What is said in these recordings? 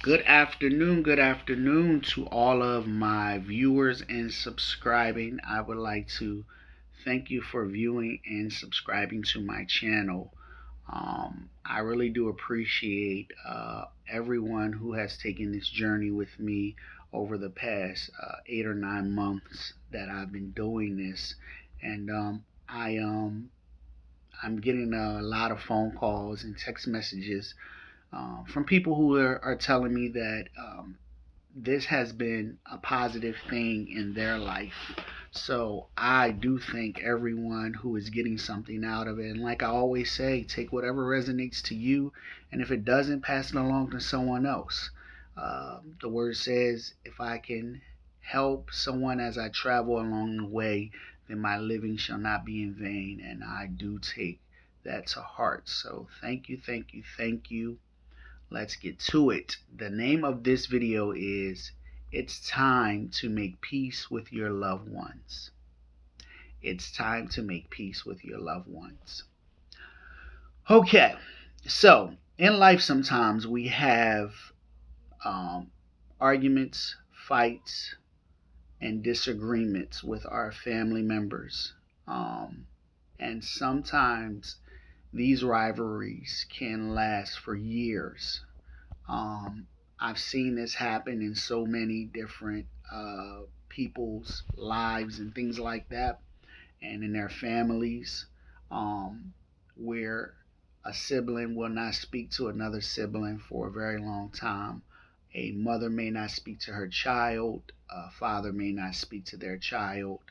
Good afternoon to all of my viewers and subscribing. I would like to thank you for viewing and subscribing to my channel. I really do appreciate everyone who has taken this journey with me over the past 8 or 9 months that I've been doing this, and I'm getting a lot of phone calls and text messages from people who are telling me that this has been a positive thing in their life. So I do thank everyone who is getting something out of it. And like I always say, take whatever resonates to you, and if it doesn't, pass it along to someone else. The word says, if I can help someone as I travel along the way, then my living shall not be in vain. And I do take that to heart. So thank you, thank you, thank you. Let's get to it. The name of this video is It's Time to Make Peace with Your Loved Ones. It's time to make peace with your loved ones. Okay, so in life sometimes we have um, arguments, fights, and disagreements with our family members. And sometimes these rivalries can last for years. Um, I've seen this happen in so many different people's lives and things like that, and in their families, um, where a sibling will not speak to another sibling for a very long time. A mother may not speak to her child, a father may not speak to their child.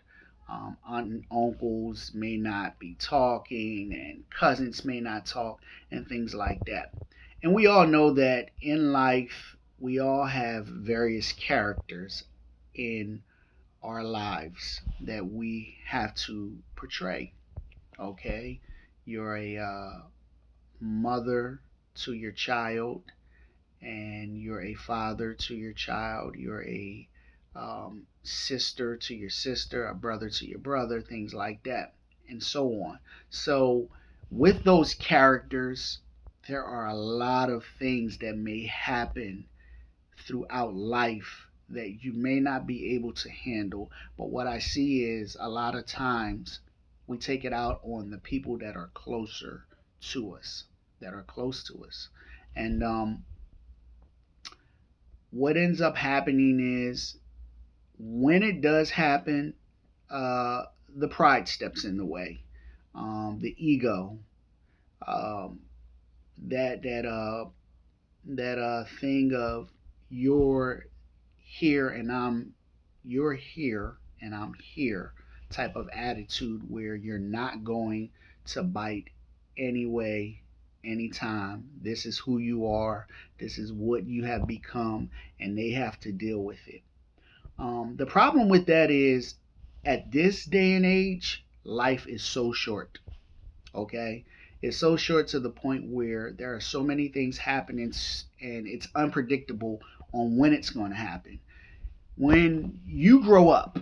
Aunt and uncles may not be talking, and cousins may not talk, and things like that. And we all know that in life, we all have various characters in our lives that we have to portray. Okay? You're a mother to your child, and you're a father to your child. You're a sister to your sister, a brother to your brother, things like that, and so on. So, with those characters, there are a lot of things that may happen throughout life that you may not be able to handle. But what I see is a lot of times we take it out on the people that are closer to us, that are close to us. And what ends up happening is when it does happen, uh, the pride steps in the way, the ego, um, that thing of you're here and you're here and I'm here type of attitude where you're not going to bite anyway, anytime. This is who you are, this is what you have become, and they have to deal with it. The problem with that is at this day and age, life is so short. Okay, it's so short to the point where there are so many things happening and it's unpredictable on when it's going to happen. When you grow up,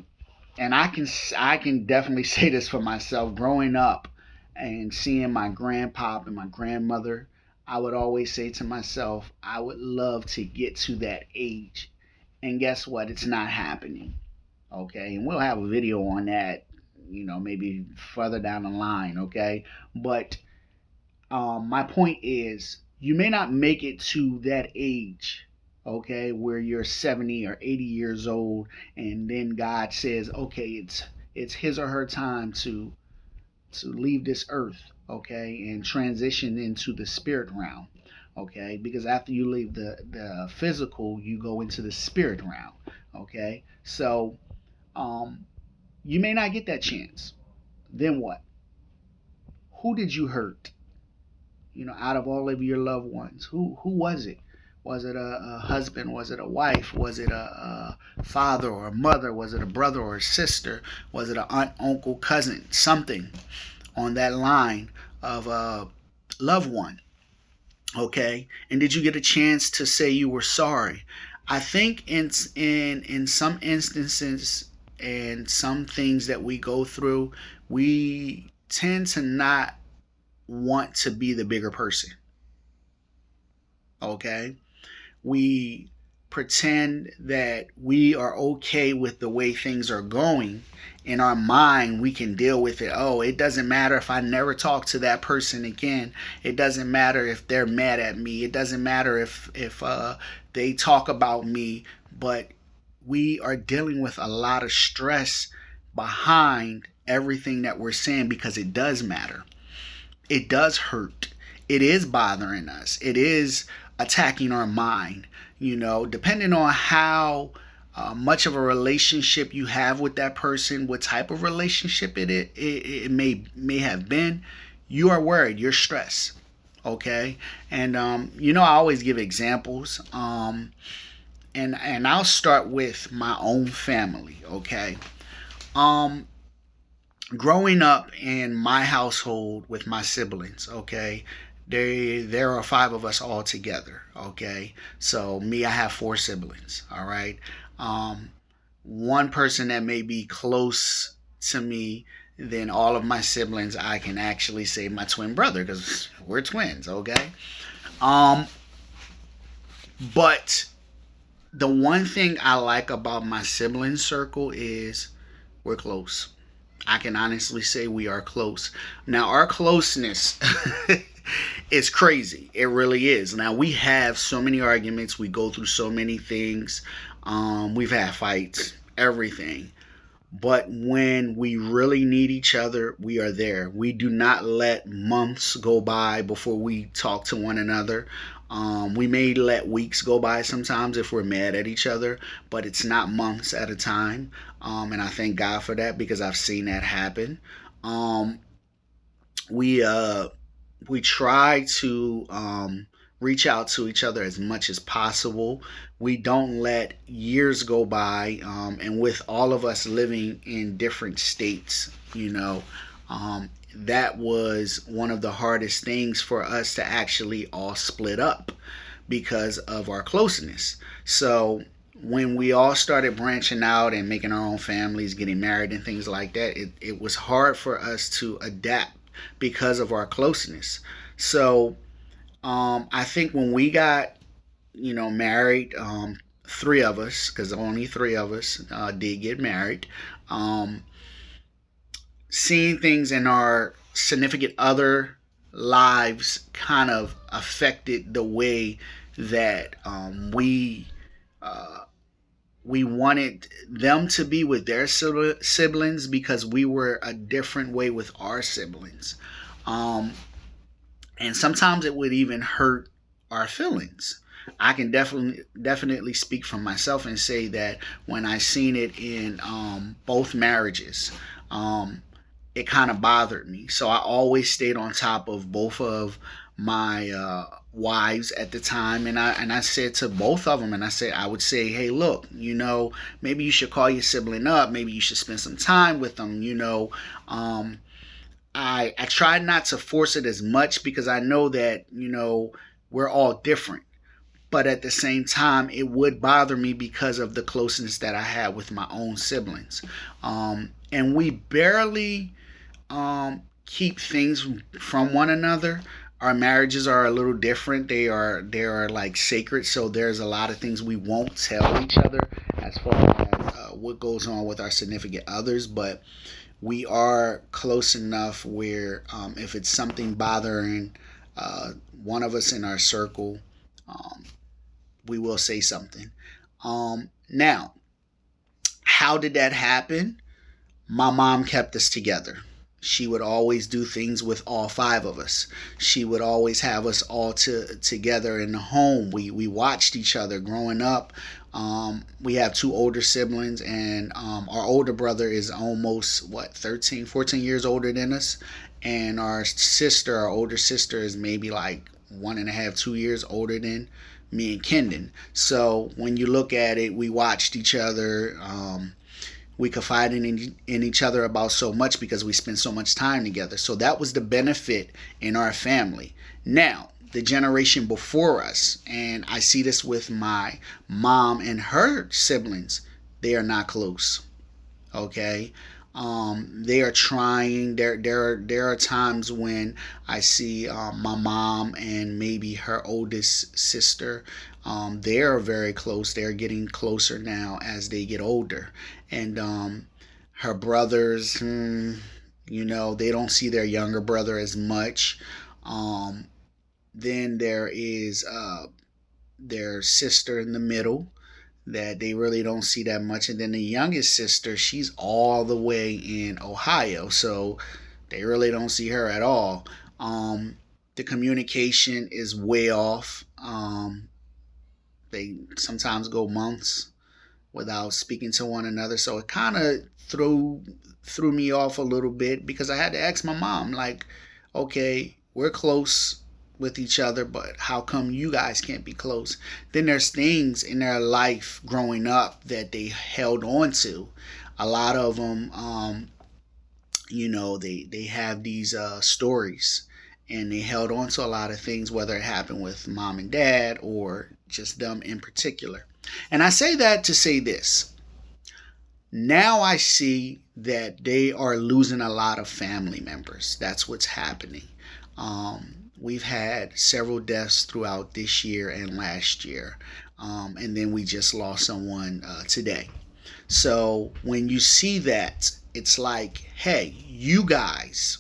and I can definitely say this for myself, growing up and seeing my grandpop and my grandmother, I would always say to myself, I would love to get to that age. And guess what? It's not happening. Okay, and we'll have a video on that, maybe further down the line. Okay, but my point is, you may not make it to that age, okay, where you're 70 or 80 years old, and then God says, okay, it's his or her time to leave this earth, okay, and transition into the spirit realm, okay, because after you leave the physical, you go into the spirit realm, okay. So um, you may not get that chance. Then what? Who did you hurt? Out of all of your loved ones, who was it? Was it a husband? Was it a wife? Was it a father or a mother? Was it a brother or a sister? Was it an aunt, uncle, cousin? Something on that line of a loved one. Okay, and did you get a chance to say you were sorry? I think in some instances and some things that we go through, we tend to not want to be the bigger person. Okay, we pretend that we are okay with the way things are going. In our mind, we can deal with it. Oh, it doesn't matter if I never talk to that person again. It doesn't matter if they're mad at me. It doesn't matter if they talk about me. But we are dealing with a lot of stress behind everything that we're saying, because it does matter. It does hurt. It is bothering us. It is attacking our mind. Depending on how much of a relationship you have with that person, what type of relationship it may have been, you are worried. You're stressed. Okay, and I always give examples. And I'll start with my own family. Okay, um, growing up in my household with my siblings. Okay, there are five of us all together. Okay, so me, I have four siblings. All right, um, one person that may be close to me than all of my siblings, I can actually say my twin brother, because we're twins. Okay, um, but the one thing I like about my sibling circle is we're close. I can honestly say we are close. Now, our closeness is crazy. It really is. Now, we have so many arguments. We go through so many things. We've had fights, everything. But when we really need each other, we are there. We do not let months go by before we talk to one another. We may let weeks go by sometimes if we're mad at each other, but it's not months at a time. And I thank God for that, because I've seen that happen. Um, we uh, we try to reach out to each other as much as possible. We don't let years go by, and with all of us living in different states, that was one of the hardest things for us to actually all split up because of our closeness. So when we all started branching out and making our own families, getting married and things like that, it was hard for us to adapt because of our closeness. So I think when we got, married, three of us, because only three of us did get married, um, seeing things in our significant other lives kind of affected the way that uh, we wanted them to be with their siblings, because we were a different way with our siblings. Um, and sometimes it would even hurt our feelings. I can definitely speak for myself and say that when I seen it in both marriages, um, it kind of bothered me. So I always stayed on top of both of my wives at the time, and I said to both of them, and I would say, hey, look, maybe you should call your sibling up, maybe you should spend some time with them. Um, I tried not to force it as much, because I know that we're all different. But at the same time, it would bother me because of the closeness that I had with my own siblings. And we barely keep things from one another. Our marriages are a little different. They are like sacred. So there's a lot of things we won't tell each other as far as what goes on with our significant others. But we are close enough where if it's something bothering uh, one of us in our circle, um, we will say something. Now, how did that happen? My mom kept us together. She would always do things with all five of us. She would always have us all together in the home. We watched each other growing up. We have two older siblings, and our older brother is almost, 13, 14 years older than us. And our older sister, is maybe like 1.5, 2 years older than me and Kendon. So when you look at it, we watched each other. We confided in each other about so much because we spent so much time together. So that was the benefit in our family. Now, the generation before us, and I see this with my mom and her siblings, they are not close. Okay? They are trying. There are times when I see my mom and maybe her oldest sister. They are very close. They're getting closer now as they get older, and her brothers. They don't see their younger brother as much. Um, then there is their sister in the middle that they really don't see that much. And then the youngest sister, she's all the way in Ohio, so they really don't see her at all. The communication is way off. They sometimes go months without speaking to one another, so it kind of threw me off a little bit because I had to ask my mom, like, okay, we're close with each other, but how come you guys can't be close? Then there's things in their life growing up that they held on to. A lot of them, they have these stories, and they held on to a lot of things, whether it happened with mom and dad or just them in particular. And I say that to say this. Now I see that they are losing a lot of family members. That's what's happening. We've had several deaths throughout this year and last year. And then we just lost someone today. So when you see that, it's like, hey, you guys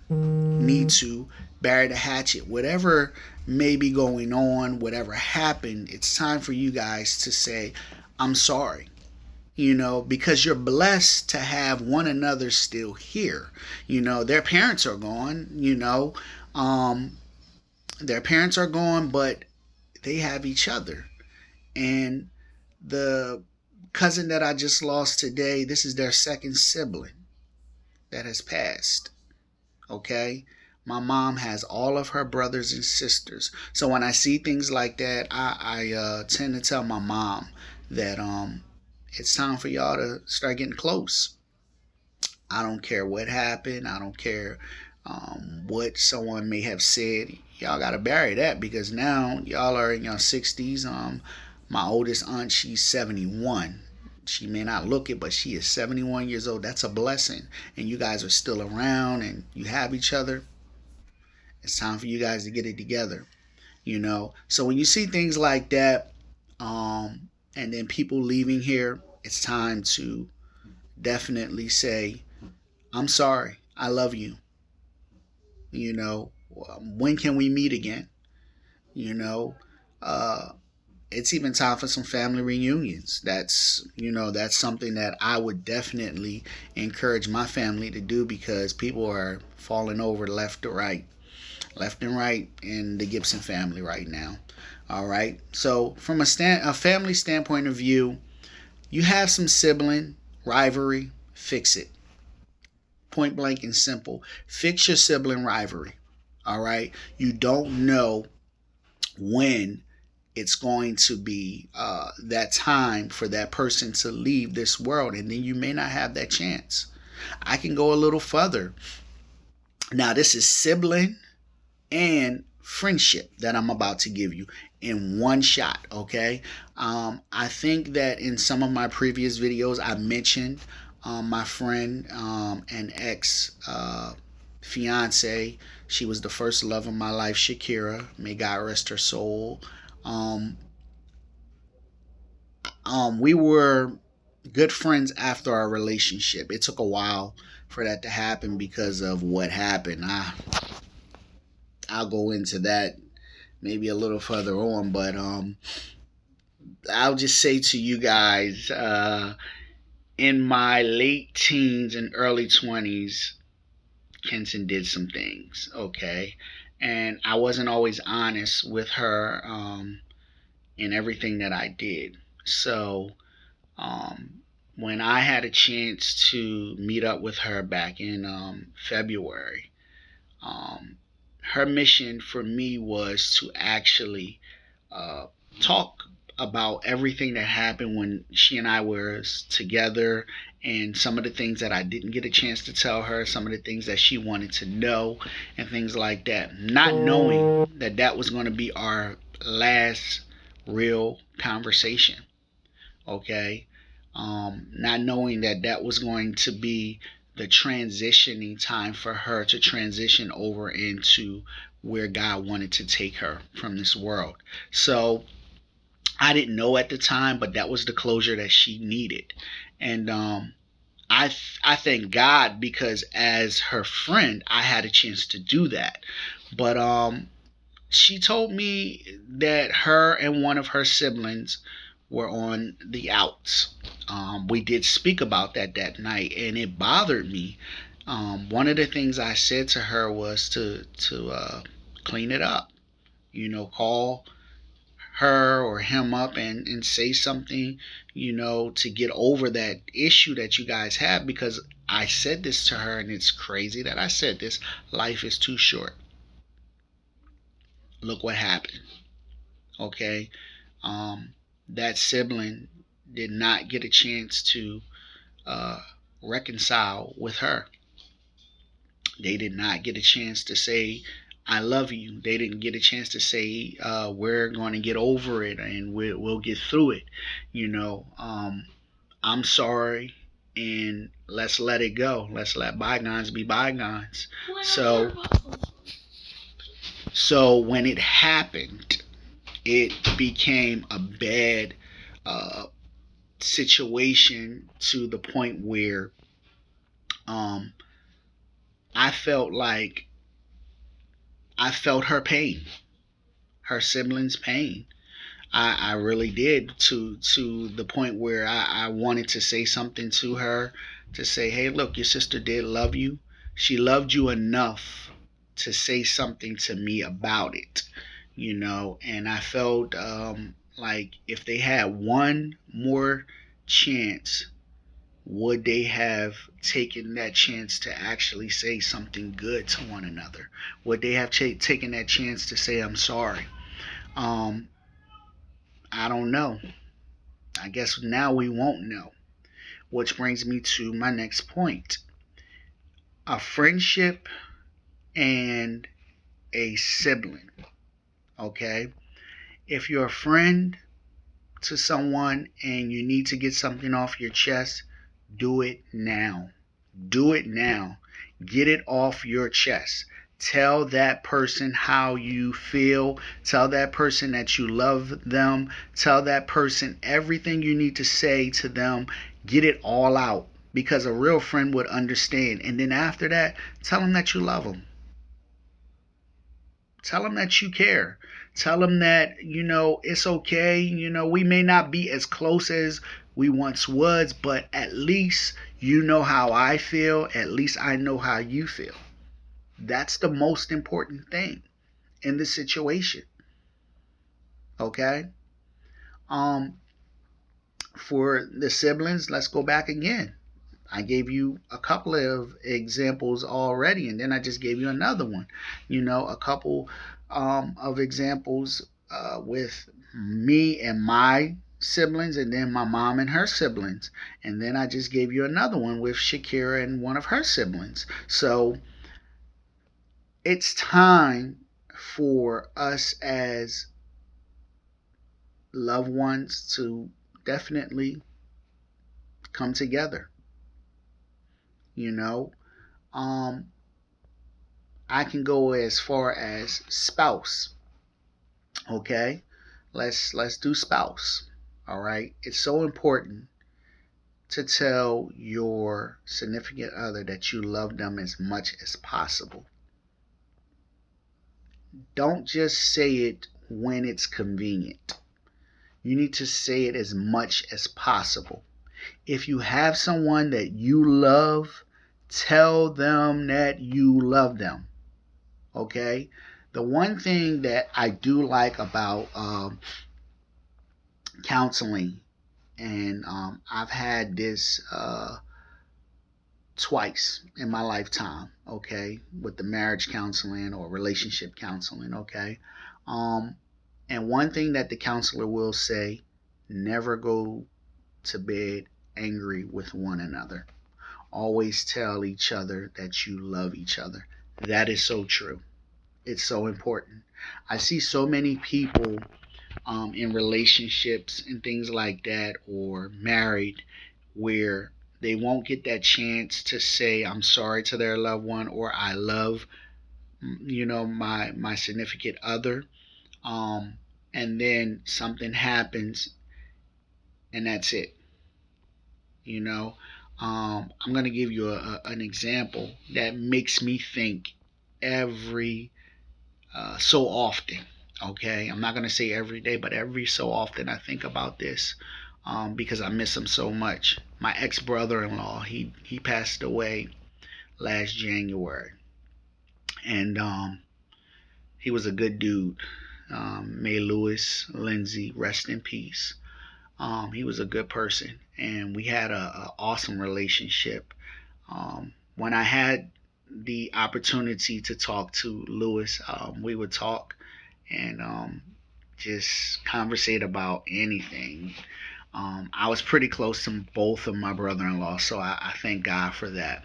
need to bury the hatchet. Whatever may be going on, whatever happened, it's time for you guys to say, I'm sorry. Because you're blessed to have one another still here. Their parents are gone, their parents are gone, but they have each other. And the cousin that I just lost today, this is their second sibling that has passed. Okay? My mom has all of her brothers and sisters. So when I see things like that, I tend to tell my mom that it's time for y'all to start getting close. I don't care what happened. I don't care what someone may have said. Y'all got to bury that because now y'all are in your 60s. My oldest aunt, she's 71. She may not look it, but she is 71 years old. That's a blessing. And you guys are still around and you have each other. It's time for you guys to get it together. So when you see things like that, and then people leaving here, it's time to definitely say, I'm sorry. I love you. When can we meet again? You know, uh, it's even time for some family reunions. That's something that I would definitely encourage my family to do because people are falling over left and right in the Gibson family right now. All right. So from a family standpoint of view, you have some sibling rivalry, fix it. Point blank and simple. Fix your sibling rivalry. All right. You don't know when it's going to be that time for that person to leave this world, and then you may not have that chance. I can go a little further. Now, this is sibling and friendship that I'm about to give you in one shot, okay? I think that in some of my previous videos, I mentioned my friend and ex fiance. She was the first love of my life, Shakira. May God rest her soul. Um, we were good friends after our relationship. It took a while for that to happen because of what happened. I'll go into that maybe a little further on, but I'll just say to you guys, in my late teens and early 20s, Kenton did some things, okay? And I wasn't always honest with her in everything that I did. So, when I had a chance to meet up with her back in February, um, her mission for me was to actually uh, talk about everything that happened when she and I were together and some of the things that I didn't get a chance to tell her, some of the things that she wanted to know, and things like that. Not knowing that that was going to be our last real conversation, okay? Not knowing that that was going to be the transitioning time for her to transition over into where God wanted to take her from this world. So I didn't know at the time, but that was the closure that she needed. And I thank God, because as her friend, I had a chance to do that. But she told me that her and one of her siblings were on the outs. We did speak about that night, and it bothered me. One of the things I said to her was to clean it up. Call her or him up and say something, to get over that issue that you guys have. Because I said this to her, and it's crazy that I said this. Life is too short. Look what happened. Okay. Um, that sibling did not get a chance to uh, reconcile with her. They did not get a chance to say, I love you. They didn't get a chance to say, we're going to get over it and we'll get through it. I'm sorry, and let's let it go. Let's let bygones be bygones. So when it happened, it became a bad uh, situation, to the point where um, I felt like I felt her pain, her siblings' pain. I really did, to the point where I wanted to say something to her, to say, hey, look, your sister did love you. She loved you enough to say something to me about it, and I felt like if they had one more chance, would they have taken that chance to actually say something good to one another? Would they have taken that chance to say, I'm sorry? Um, I don't know. I guess now we won't know. Which brings me to my next point. A friendship and a sibling. Okay? If you're a friend to someone and you need to get something off your chest, do it now. Do it now. Get it off your chest. Tell that person how you feel. Tell that person that you love them. Tell that person everything you need to say to them. Get it all out, because a real friend would understand. And then after that, tell them that you love them. Tell them that you care. Tell them that, it's okay. We may not be as close as we once was, but at least you know how I feel. At least I know how you feel. That's the most important thing in this situation. Okay? Um, for the siblings, let's go back again. I gave you a couple of examples already, and then I just gave you another one. A couple of examples with me and my siblings, and then my mom and her siblings. And then I just gave you another one with Shakira and one of her siblings. So it's time for us as loved ones to definitely come together. You know, um, I can go as far as spouse. Okay, let's do spouse. All right, it's so important to tell your significant other that you love them as much as possible. Don't just say it when it's convenient. You need to say it as much as possible. If you have someone that you love, tell them that you love them. Okay? The one thing that I do like about counseling, and I've had this twice in my lifetime, okay, with the marriage counseling or relationship counseling, okay. Um, and one thing that the counselor will say: never go to bed angry with one another. Always tell each other that you love each other. That is so true. It's so important. I see so many people in relationships and things like that, or married, where They won't get that chance to say I'm sorry to their loved one, or I love, my significant other. Um, and then something happens, and that's it. You know, I'm gonna give you an example that makes me think every so often. Okay, I'm not gonna say every day, but every so often I think about this, because I miss him so much. My ex brother-in-law, he passed away last January, and he was a good dude. May Lewis Lindsay, rest in peace. He was a good person, and we had a awesome relationship. When I had the opportunity to talk to Lewis, we would talk and just conversate about anything. I was pretty close to both of my brother-in-law, so I thank God for that.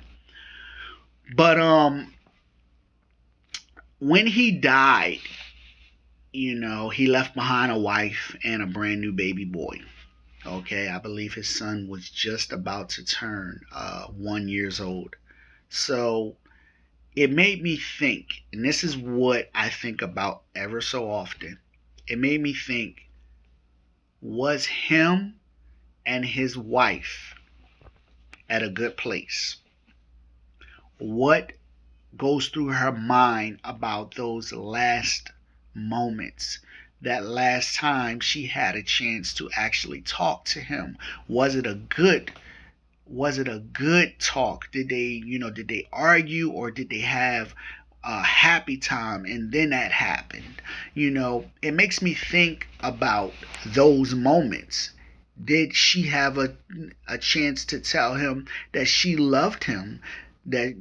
But when he died, he left behind a wife and a brand new baby boy. Okay, I believe his son was just about to turn 1 years old. So it made me think, and this is what I think about ever so often. It made me think, was him and his wife at a good place? What goes through her mind about those last moments? That last time she had a chance to actually talk to him. Was it a good talk? Did they argue, or did they have a happy time and then that happened? It makes me think about those moments. Did she have a chance to tell him that she loved him? That,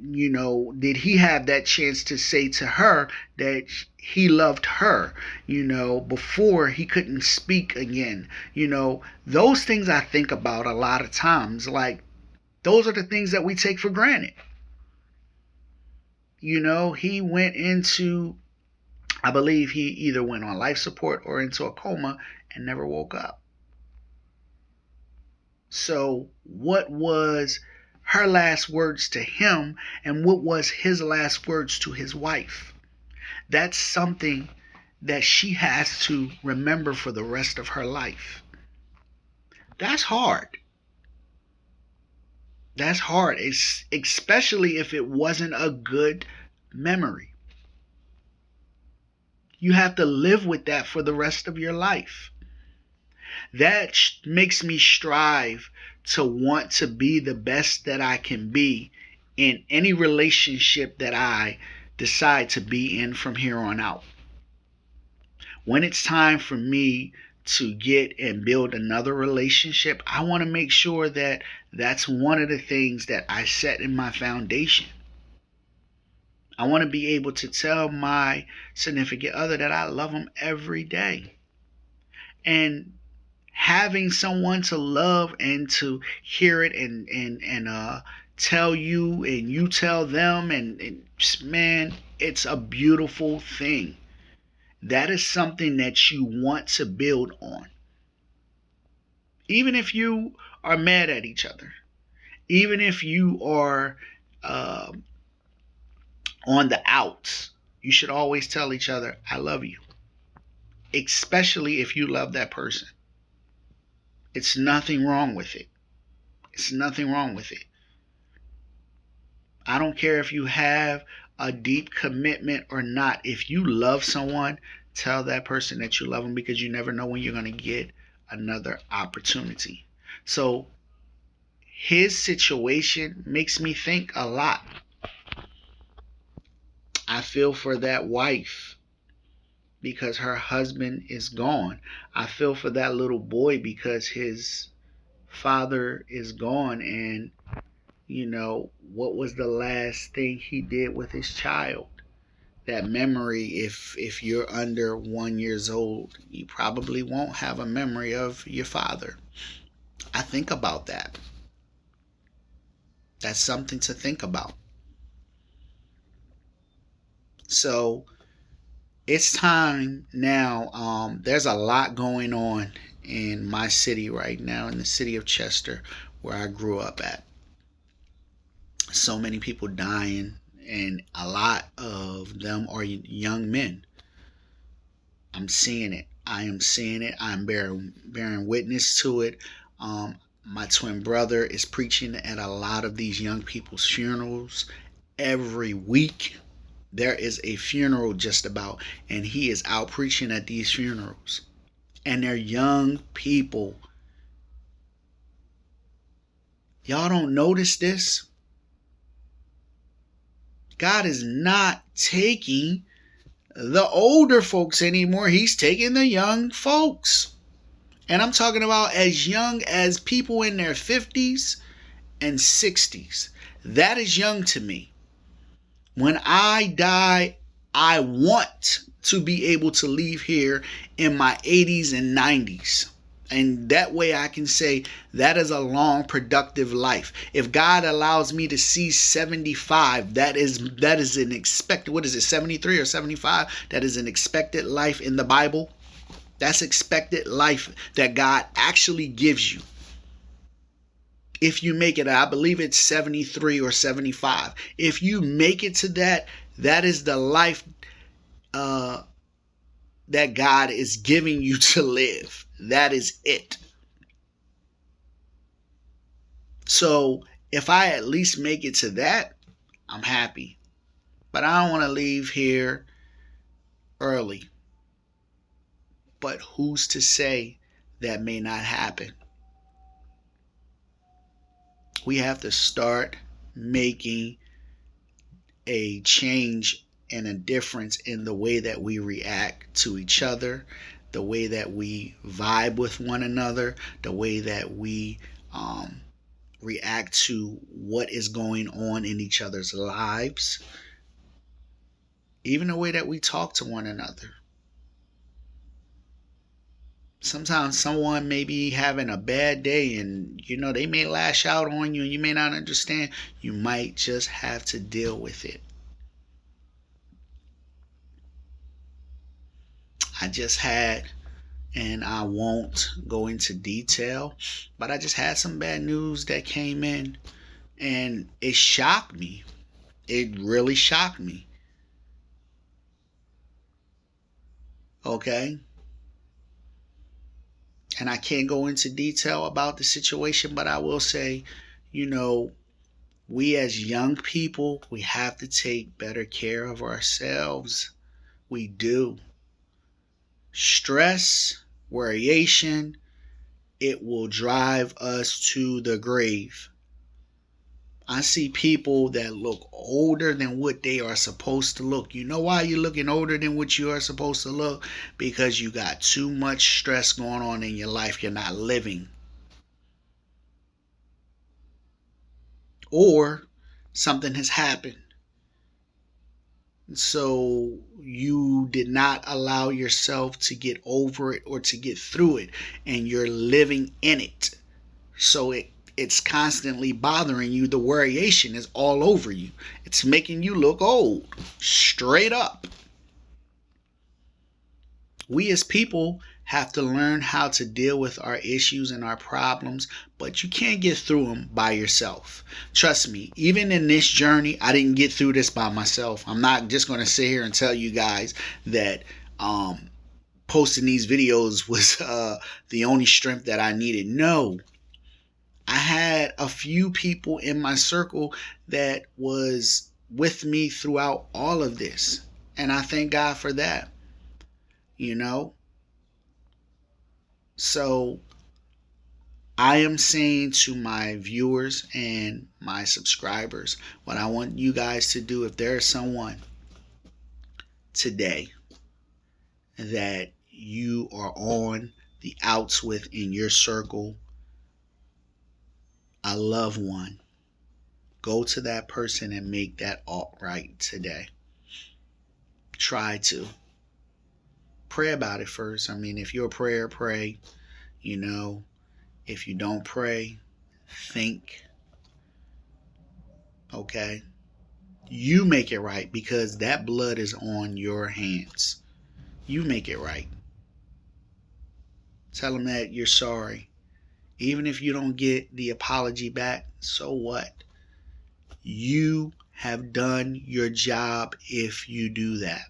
did he have that chance to say to her that he loved her, before he couldn't speak again? Those things I think about a lot of times. Like, those are the things that we take for granted. He went into, I believe he either went on life support or into a coma and never woke up. So, what was her last words to him, and what was his last words to his wife? That's something that she has to remember for the rest of her life. That's hard. That's hard, especially if it wasn't a good memory. You have to live with that for the rest of your life. That makes me strive to want to be the best that I can be in any relationship that I decide to be in from here on out. When it's time for me to get and build another relationship, I want to make sure that that's one of the things that I set in my foundation. I want to be able to tell my significant other that I love them every day. And having someone to love and to hear it and tell you and you tell them, and man, it's a beautiful thing. That is something that you want to build on. Even if you are mad at each other, even if you are uh, on the outs, you should always tell each other, I love you. Especially if you love that person. It's nothing wrong with it. It's nothing wrong with it. I don't care if you have a deep commitment or not. If you love someone, tell that person that you love them, because you never know when you're going to get another opportunity. So his situation makes me think a lot. I feel for that wife because her husband is gone. I feel for that little boy because his father is gone. And what was the last thing he did with his child? That memory, if you're under 1 years old, you probably won't have a memory of your father. I think about that. That's something to think about. So it's time now. There's a lot going on in my city right now, in the city of Chester, where I grew up at. So many people dying, and a lot of them are young men. I'm seeing it. I am seeing it. I'm bearing witness to it. My twin brother is preaching at a lot of these young people's funerals every week. There is a funeral just about, and he is out preaching at these funerals. And they're young people. Y'all don't notice this? God is not taking the older folks anymore. He's taking the young folks. And I'm talking about as young as people in their 50s and 60s. That is young to me. When I die, I want to be able to leave here in my 80s and 90s. And that way I can say that is a long, productive life. If God allows me to see 75, that is an expected, what is it, 73 or 75? That is an expected life in the Bible. That's expected life that God actually gives you. If you make it, I believe it's 73 or 75. If you make it to that, that is the life that God is giving you to live. That is it. So if I at least make it to that, I'm happy. But I don't want to leave here early. But who's to say that may not happen? We have to start making a change and a difference in the way that we react to each other, the way that we vibe with one another, the way that we react to what is going on in each other's lives, even the way that we talk to one another. Sometimes someone may be having a bad day and they may lash out on you and you may not understand. You might just have to deal with it. I just had, and I won't go into detail, but I just had some bad news that came in and it shocked me. It really shocked me. Okay? And I can't go into detail about the situation, but I will say, we as young people, we have to take better care of ourselves. We do. Stress, worryation, it will drive us to the grave. I see people that look older than what they are supposed to look. You know why you're looking older than what you are supposed to look? Because you got too much stress going on in your life. You're not living. Or something has happened. So you did not allow yourself to get over it or to get through it. And you're living in it. So it's constantly bothering you. The worryation is all over you. It's making you look old. Straight up. We as people have to learn how to deal with our issues and our problems, but you can't get through them by yourself. Trust me, even in this journey, I didn't get through this by myself. I'm not just going to sit here and tell you guys that posting these videos was the only strength that I needed. No. I had a few people in my circle that was with me throughout all of this. And I thank God for that. So I am saying to my viewers and my subscribers, what I want you guys to do, if there is someone today that you are on the outs with in your circle, a loved one, go to that person and make that alt right today. Try to. Pray about it first. I mean, if you're a prayer, pray. If you don't pray, think. Okay? You make it right because that blood is on your hands. You make it right. Tell them that you're sorry. Even if you don't get the apology back, so what? You have done your job if you do that.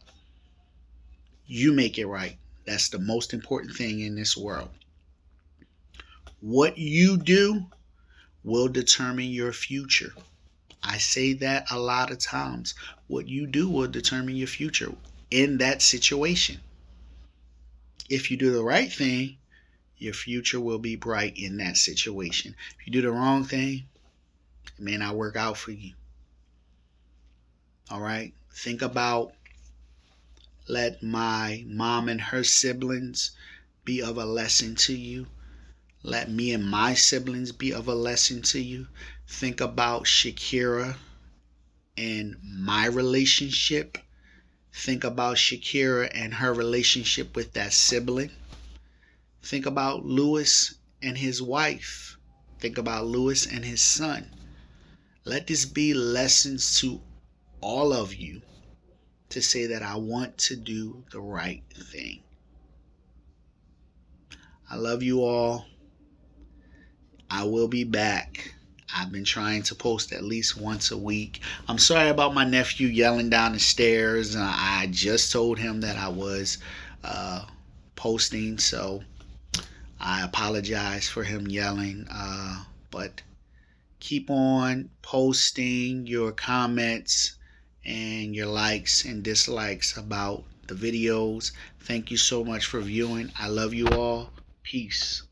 You make it right. That's the most important thing in this world. What you do will determine your future. I say that a lot of times. What you do will determine your future in that situation. If you do the right thing, your future will be bright in that situation. If you do the wrong thing, it may not work out for you. All right? Think about, let my mom and her siblings be of a lesson to you. Let me and my siblings be of a lesson to you. Think about Shakira and my relationship. Think about Shakira and her relationship with that sibling. Think about Lewis and his wife. Think about Lewis and his son. Let this be lessons to all of you to say that I want to do the right thing. I love you all. I will be back. I've been trying to post at least once a week. I'm sorry about my nephew yelling down the stairs. I just told him that I was posting, so I apologize for him yelling. But keep on posting your comments and your likes and dislikes about the videos. Thank you so much for viewing. I love you all. Peace.